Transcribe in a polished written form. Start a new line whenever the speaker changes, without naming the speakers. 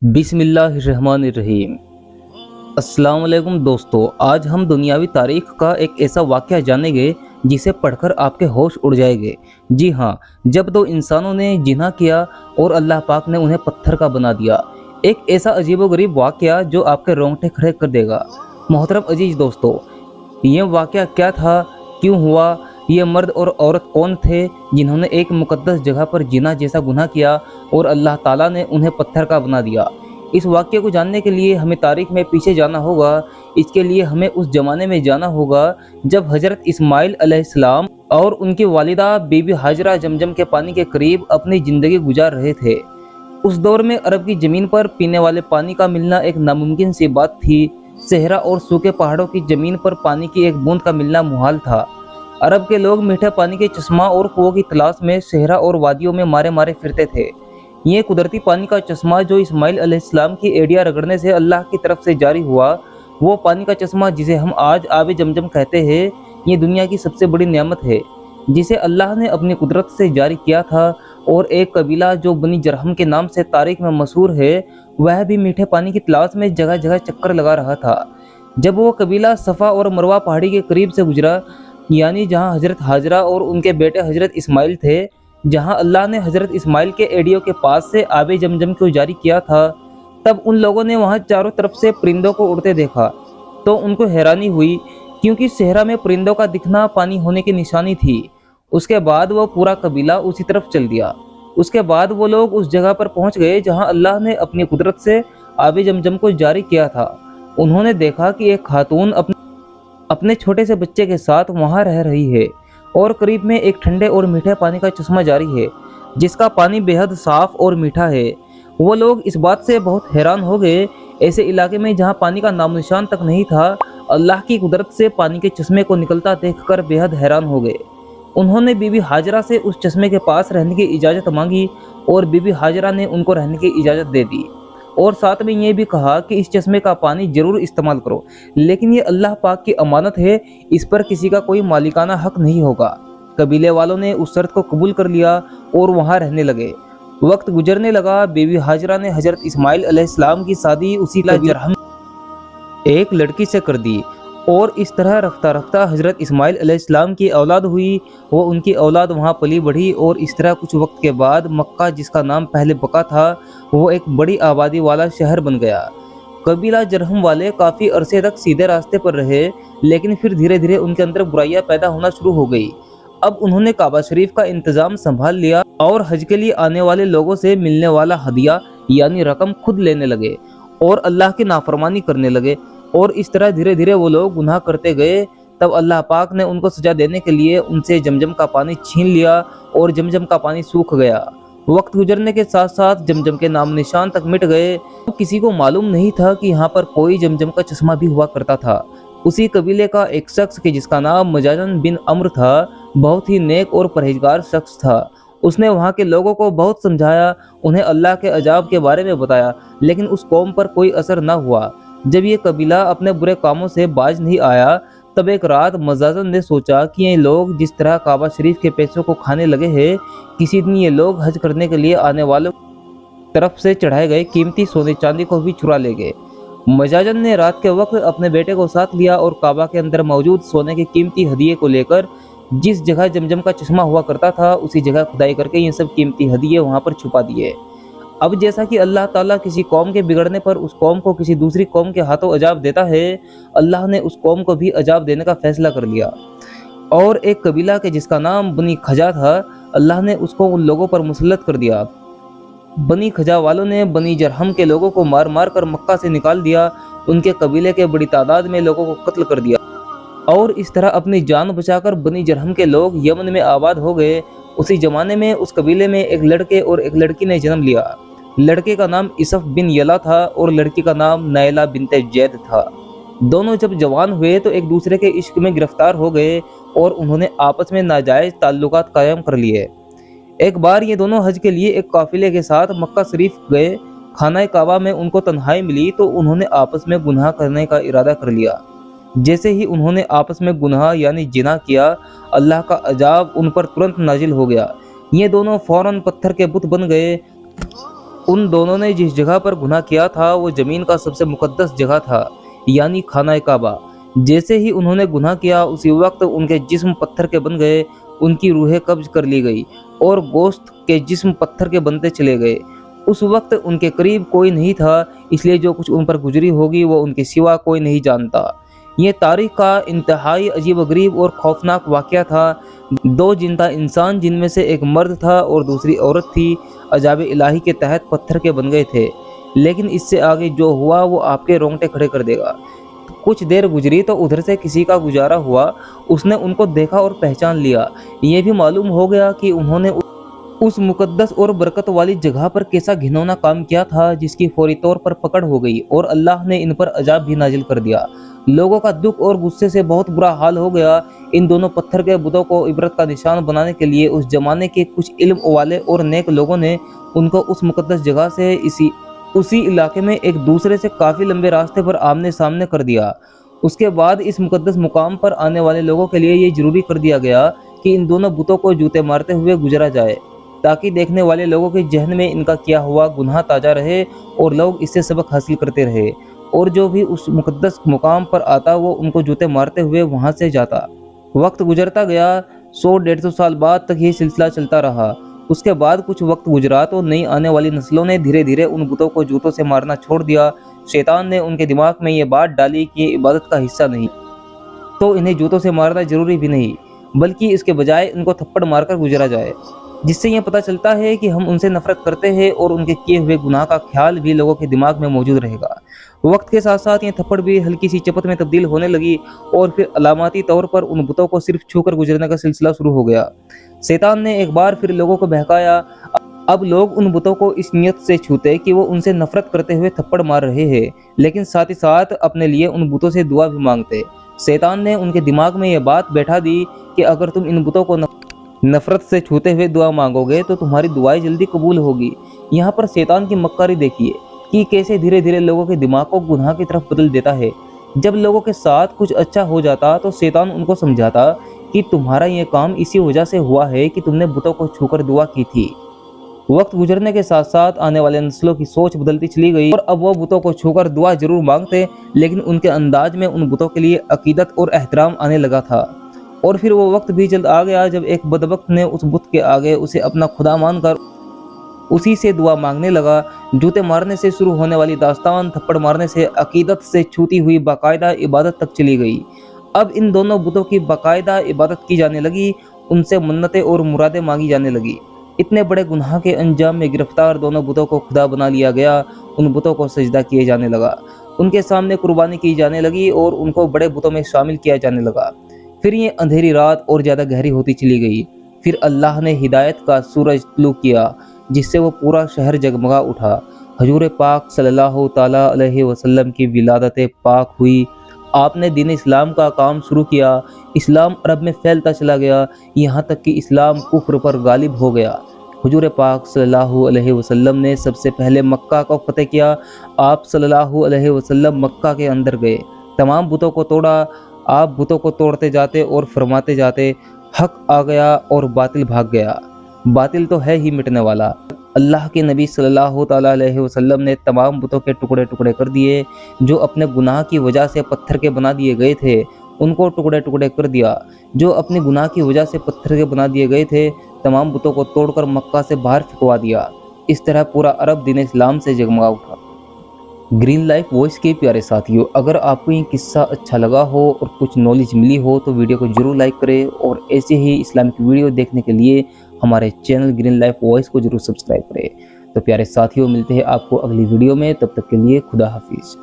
बिस्मिल्लाहिर्रहमानिर्रहीम। अस्सलाम वालेकुम दोस्तों, आज हम दुनियावी तारीख का एक ऐसा वाक़या जानेंगे जिसे पढ़कर आपके होश उड़ जाएंगे। जी हाँ, जब दो इंसानों ने जिना किया और अल्लाह पाक ने उन्हें पत्थर का बना दिया। एक ऐसा अजीबोगरीब वाक़या जो आपके रोंगटे खड़े कर देगा। मोहतरम अजीज दोस्तों, ये वाक़या क्या था, क्यों हुआ, ये मर्द और औरत कौन थे जिन्होंने एक मुक़द्दस जगह पर जिना जैसा गुनाह किया और अल्लाह ताला ने उन्हें पत्थर का बना दिया। इस वाक़ये को जानने के लिए हमें तारीख़ में पीछे जाना होगा। इसके लिए हमें उस ज़माने में जाना होगा जब हज़रत इस्माइल अलैहिस्सलाम और उनकी वालिदा बीबी हाजरा जमजम के पानी के करीब अपनी ज़िंदगी गुजार रहे थे। उस दौर में अरब की ज़मीन पर पीने वाले पानी का मिलना एक नामुमकिन सी बात थी। सहरा और सूखे पहाड़ों की ज़मीन पर पानी की एक बूंद का मिलना मुहाल था। अरब के लोग मीठे पानी के चश्मा और कुओं की तलाश में सहरा और वादियों में मारे मारे फिरते थे। ये कुदरती पानी का चश्मा जो इस्माइल अलैहिस्सलाम की एड़ियाँ रगड़ने से अल्लाह की तरफ से जारी हुआ, वो पानी का चश्मा जिसे हम आज आबे जमजम कहते हैं, ये दुनिया की सबसे बड़ी नेमत है जिसे अल्लाह ने अपनी कुदरत से जारी किया था। और एक कबीला जो बनी जरहम के नाम से तारीख में मशहूर है, वह भी मीठे पानी की तलाश में जगह जगह चक्कर लगा रहा था। जब वो कबीला सफ़ा और मरवा पहाड़ी के करीब से गुजरा, यानी जहाँ हज़रत हाजरा और उनके बेटे हज़रत इस्माइल थे, जहाँ अल्लाह ने हज़रत इस्माइल के एडियो के पास से आबे जमजम को जारी किया था, तब उन लोगों ने वहाँ चारों तरफ से परिंदों को उड़ते देखा तो उनको हैरानी हुई, क्योंकि सहरा में परिंदों का दिखना पानी होने की निशानी थी। उसके बाद वो पूरा कबीला उसी तरफ चल दिया। उसके बाद वो लोग उस जगह पर पहुँच गए जहाँ अल्लाह ने अपनी कुदरत से आबे जमजम को जारी किया था। उन्होंने देखा कि एक खातून अपने छोटे से बच्चे के साथ वहाँ रह रही है और करीब में एक ठंडे और मीठे पानी का चश्मा जारी है जिसका पानी बेहद साफ और मीठा है। वो लोग इस बात से बहुत हैरान हो गए। ऐसे इलाके में जहाँ पानी का नामो निशान तक नहीं था, अल्लाह की कुदरत से पानी के चश्मे को निकलता देखकर बेहद हैरान हो गए। उन्होंने बीबी हाजरा से उस चश्मे के पास रहने की इजाज़त मांगी और बीबी हाजरा ने उनको रहने की इजाज़त दे दी और साथ में ये भी कहा कि इस चश्मे का पानी ज़रूर इस्तेमाल करो, लेकिन ये अल्लाह पाक की अमानत है, इस पर किसी का कोई मालिकाना हक नहीं होगा। कबीले वालों ने उस शर्त को कबूल कर लिया और वहाँ रहने लगे। वक्त गुजरने लगा। बीबी हाजरा ने हज़रत इस्माइल अलैहिस्सलाम की शादी उसी जरहम एक लड़की से कर दी और इस तरह रफ्ता रफ्ता हज़रत इस्माइल अलैहिस्सलाम की औलाद हुई। वो उनकी औलाद वहाँ पली बढ़ी और इस तरह कुछ वक्त के बाद मक्का, जिसका नाम पहले बका था, वो एक बड़ी आबादी वाला शहर बन गया। कबीला जरहम वाले काफ़ी अरसे तक सीधे रास्ते पर रहे, लेकिन फिर धीरे धीरे उनके अंदर बुराइयां पैदा होना शुरू हो गई। अब उन्होंने काबा शरीफ का इंतज़ाम संभाल लिया और हज के लिए आने वाले लोगों से मिलने वाला हदिया यानी रकम खुद लेने लगे और अल्लाह की नाफरमानी करने लगे। और इस तरह धीरे धीरे वो लोग गुनाह करते गए। तब अल्लाह पाक ने उनको सजा देने के लिए उनसे जमजम का पानी छीन लिया और जमजम का पानी सूख गया। वक्त गुजरने के साथ साथ जमजम के नाम निशान तक मिट गए। तो किसी को मालूम नहीं था कि यहाँ पर कोई जमजम का चश्मा भी हुआ करता था। उसी कबीले का एक शख्स के जिसका नाम मजाजन बिन अम्र था, बहुत ही नेक और परहेजगार शख्स था। उसने वहाँ के लोगों को बहुत समझाया, उन्हें अल्लाह के अजाब के बारे में बताया, लेकिन उस कौम पर कोई असर न हुआ। जब ये कबीला अपने बुरे कामों से बाज नहीं आया, तब एक रात मजाजन ने सोचा कि ये लोग जिस तरह काबा शरीफ के पैसों को खाने लगे हैं, किसी दिन ये लोग हज करने के लिए आने वालों तरफ से चढ़ाए गए कीमती सोने चांदी को भी चुरा ले गए। मजाजन ने रात के वक्त अपने बेटे को साथ लिया और काबा के अंदर मौजूद सोने के कीमती हदिये को लेकर जिस जगह जमजम का चश्मा हुआ करता था, उसी जगह खुदाई करके ये सब कीमती हदिये वहाँ पर छुपा दिए। अब जैसा कि अल्लाह ताला किसी कौम के बिगड़ने पर उस कौम को किसी दूसरी कौम के हाथों अजाब देता है, अल्लाह ने उस कौम को भी अजाब देने का फैसला कर लिया। और एक कबीला के जिसका नाम बनी खजा था, अल्लाह ने उसको उन लोगों पर मुसल्लत कर दिया। बनी खजा वालों ने बनी जरहम के लोगों को मार मार कर मक्का से निकाल दिया। उनके कबीले के बड़ी तादाद में लोगों को कत्ल कर दिया और इस तरह अपनी जान बचाकर बनी जरहम के लोग यमन में आबाद हो गए। उसी ज़माने में उस कबीले में एक लड़के और एक लड़की ने जन्म लिया। लड़के का नाम इसफ बिन यला था और लड़की का नाम नैला बिनते जैद था। दोनों जब जवान हुए तो एक दूसरे के इश्क में गिरफ्तार हो गए और उन्होंने आपस में नाजायज़ ताल्लुकात कायम कर लिए। एक बार ये दोनों हज के लिए एक काफिले के साथ मक्का शरीफ गए। खाना काबा में उनको तन्हाई मिली तो उन्होंने आपस में गुनाह करने का इरादा कर लिया। जैसे ही उन्होंने आपस में गुनाह यानी जिना किया, अल्लाह का अजाब उन पर तुरंत नाजिल हो गया। ये दोनों फौरन पत्थर के बुत बन गए उन दोनों ने जिस जगह पर गुनाह किया था वो ज़मीन का सबसे मुकद्दस जगह था, यानी खाना काबा। जैसे ही उन्होंने गुनाह किया उसी वक्त उनके जिस्म पत्थर के बन गए, उनकी रूहें कब्ज कर ली गई और गोश्त के जिस्म पत्थर के बनते चले गए। उस वक्त उनके करीब कोई नहीं था, इसलिए जो कुछ उन पर गुजरी होगी वो उनके सिवा कोई नहीं जानता। ये तारीख का इंतहाई अजीब-ओ-गरीब और खौफनाक वाक़या था। दो जिंदा इंसान, जिनमें से एक मर्द था और दूसरी औरत थी, अजाब इलाही के तहत पत्थर के बन गए थे। लेकिन इससे आगे जो हुआ वो आपके रोंगटे खड़े कर देगा। कुछ देर गुजरी तो उधर से किसी का गुजारा हुआ, उसने उनको देखा और पहचान लिया। ये भी मालूम हो गया कि उन्होंने उस मुकद्दस और बरकत वाली जगह पर कैसा घिनौना काम किया था, जिसकी फौरी तौर पर पकड़ हो गई और अल्लाह ने इन पर अजाब भी नाजिल कर दिया। लोगों का दुख और गुस्से से बहुत बुरा हाल हो गया। इन दोनों पत्थर के बुतों को इबरत का निशान बनाने के लिए उस जमाने के कुछ इल्म वाले और नेक लोगों ने उनको उस मुकद्दस जगह से उसी इलाके में एक दूसरे से काफ़ी लंबे रास्ते पर आमने सामने कर दिया। उसके बाद इस मुकद्दस मुकाम पर आने वाले लोगों के लिए ये जरूरी कर दिया गया कि इन दोनों बुतों को जूते मारते हुए गुजरा जाए, ताकि देखने वाले लोगों के जहन में इनका किया हुआ गुनाह ताज़ा रहे और लोग इससे सबक हासिल करते रहे, और जो भी उस मुकद्दस मुकाम पर आता वो उनको जूते मारते हुए वहाँ से जाता। वक्त गुजरता गया। 100-150 साल बाद तक ये सिलसिला चलता रहा। उसके बाद कुछ वक्त गुजरा तो नई आने वाली नस्लों ने धीरे धीरे उन बुतों को जूतों से मारना छोड़ दिया। शैतान ने उनके दिमाग में ये बात डाली कि ये इबादत का हिस्सा नहीं, तो इन्हें जूतों से मारना जरूरी भी नहीं, बल्कि इसके बजाय इनको थप्पड़ मारकर गुजरा जाए। जिससे ये पता चलता है कि हम उनसे नफरत करते हैं और उनके किए हुए गुनाह का ख्याल भी लोगों के दिमाग में मौजूद रहेगा। वक्त के साथ साथ ये थप्पड़ भी हल्की सी चपत में तब्दील होने लगी और फिर अलामती तौर पर उन बुतों को सिर्फ छूकर गुजरने का सिलसिला शुरू हो गया। शैतान ने एक बार फिर लोगों को बहकाया। अब लोग उन बुतों को इस नियत से छूते कि वो उनसे नफरत करते हुए थप्पड़ मार रहे हैं, लेकिन साथ ही साथ अपने लिए उन बुतों से दुआ भी मांगते। शैतान ने उनके दिमाग में ये बात बैठा दी कि अगर तुम इन बुतों को नफरत से छूते हुए दुआ मांगोगे तो तुम्हारी दुआएं जल्दी कबूल होगी। यहाँ पर शैतान की मक्कारी देखिए कि कैसे धीरे धीरे लोगों के दिमाग को गुनाह की तरफ बदल देता है। जब लोगों के साथ कुछ अच्छा हो जाता तो शैतान उनको समझाता कि तुम्हारा ये काम इसी वजह से हुआ है कि तुमने बुतों को छूकर दुआ की थी। वक्त गुजरने के साथ साथ आने वाले नस्लों की सोच बदलती चली गई और अब वो बुतों को छूकर दुआ जरूर मांगते, लेकिन उनके अंदाज में उन बुतों के लिए अकीदत और एहतराम आने लगा था। और फिर वो वक्त भी जल्द आ गया जब एक बदबख्त ने उस बुत के आगे उसे अपना खुदा मानकर उसी से दुआ मांगने लगा। जूते मारने से शुरू होने वाली दास्तान थप्पड़ मारने से अकीदत से छूती हुई बाकायदा इबादत तक चली गई। अब इन दोनों बुतों की बाकायदा इबादत की जाने लगी, उनसे मन्नतें और मुरादें मांगी जाने लगी। इतने बड़े गुनाह के अंजाम में गिरफ्तार दोनों बुतों को खुदा बना लिया गया। उन बुतों को सजदा किए जाने लगा, उनके सामने कुर्बानी की जाने लगी और उनको बड़े बुतों में शामिल किया जाने लगा। फिर ये अंधेरी रात और ज़्यादा गहरी होती चली गई। फिर अल्लाह ने हिदायत का सूरज तुलू किया, जिससे वो पूरा शहर जगमगा उठा। हजूर पाक सल्लल्लाहु ताला अलैहि वसल्लम की विलादत पाक हुई। आपने दीन इस्लाम का काम शुरू किया। इस्लाम अरब में फैलता चला गया, यहाँ तक कि इस्लाम कुफ्र पर गालिब हो गया। हुजूर पाक सल्लल्लाहु अलैहि वसल्लम ने सबसे पहले मक्का को फतेह किया। आप सल्लल्लाहु अलैहि वसल्लम मक्का के अंदर गए, तमाम बुतों को तोड़ा। आप बुतों को तोड़ते जाते और फरमाते जाते, हक आ गया और बातिल भाग गया। बातिल तो है ही मिटने वाला। अल्लाह के नबी सल्लल्लाहु ताला अलैहि वसल्लम ने तमाम बुतों के टुकड़े टुकड़े कर दिए। जो अपने गुनाह की वजह से पत्थर के बना दिए गए थे उनको टुकड़े टुकड़े कर दिया। जो अपने गुनाह की वजह से पत्थर के बना दिए गए थे तमाम बुतों को तोड़कर मक्का से बाहर फेंकवा दिया। इस तरह पूरा अरब दीन इस्लाम से जगमगा उठा। ग्रीन लाइफ वॉइस के प्यारे साथियों, अगर आपको ये किस्सा अच्छा लगा हो और कुछ नॉलेज मिली हो तो वीडियो को जरूर लाइक करें और ऐसे ही इस्लामिक वीडियो देखने के लिए हमारे चैनल ग्रीन लाइफ वॉइस को जरूर सब्सक्राइब करें। तो प्यारे साथियों, मिलते हैं आपको अगली वीडियो में, तब तक के लिए खुदा हाफिज़।